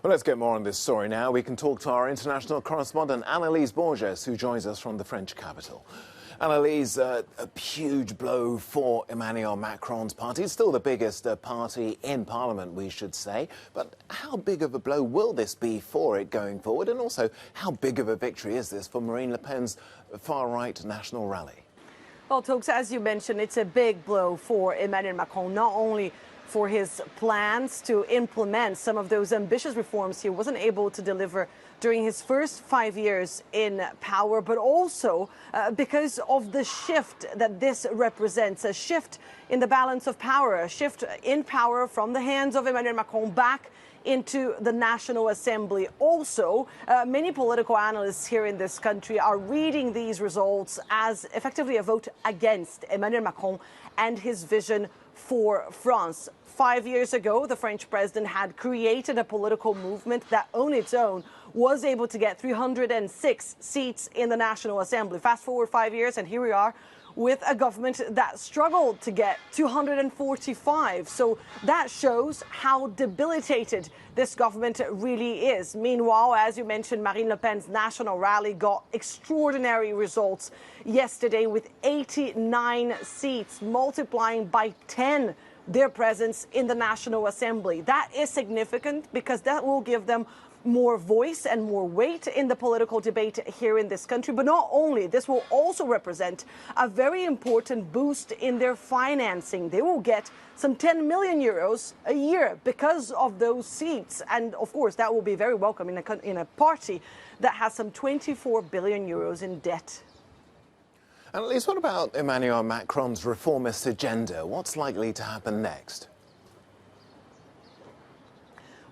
Well, let's get more on this story now. We can talk to our international correspondent, Anelise Borges, who joins us from the French capital. Anelise, a huge blow for Emmanuel Macron's party. It's still the biggest party in Parliament, we should say. But how big of a blow will this be for it going forward? And also, how big of a victory is this for Marine Le Pen's far-right national rally? Well, Tokes, as you mentioned, it's a big blow for Emmanuel Macron, not only for his plans to implement some of those ambitious reforms he wasn't able to deliver during his first 5 years in power, but also because of the shift that this represents, a shift in the balance of power, a shift in power from the hands of Emmanuel Macron back into the National Assembly. Also, many political analysts here in this country are reading these results as effectively a vote against Emmanuel Macron and his vision for France. 5 years ago, the French president had created a political movement that on its own was able to get 306 seats in the National Assembly. Fast forward 5 years and here we are with a government that struggled to get 245. So that shows how debilitated this government really is. Meanwhile, as you mentioned, Marine Le Pen's national rally got extraordinary results yesterday with 89 seats, multiplying by 10 their presence in the National Assembly. That is significant because that will give them more voice and more weight in the political debate here in this country. But not only, this will also represent a very important boost in their financing. They will get some 10 million euros a year because of those seats. And of course, that will be very welcome in a party that has some 24 billion euros in debt. And at least what about Emmanuel Macron's reformist agenda? What's likely to happen next?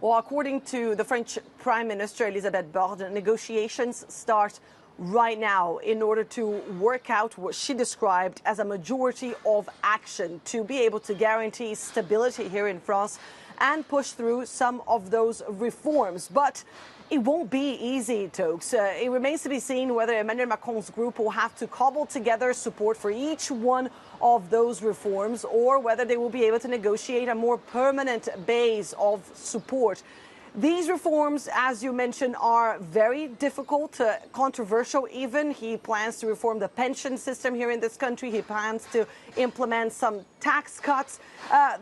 Well, according to the French Prime Minister, Anelise Borges, negotiations start right now in order to work out what she described as a majority of action to be able to guarantee stability here in France and push through some of those reforms. But it won't be easy, Tokes. It remains to be seen whether Emmanuel Macron's group will have to cobble together support for each one of those reforms or whether they will be able to negotiate a more permanent base of support. These reforms, as you mentioned, are very difficult, controversial even. He plans to reform the pension system here in this country. He plans to implement some tax cuts.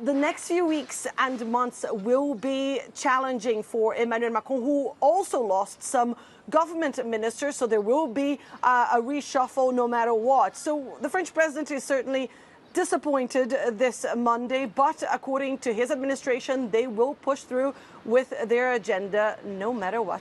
The next few weeks and months will be challenging for Emmanuel Macron, who also lost some government ministers. So there will be a reshuffle no matter what. So the French president is certainly disappointed this Monday, but according to his administration, they will push through with their agenda no matter what.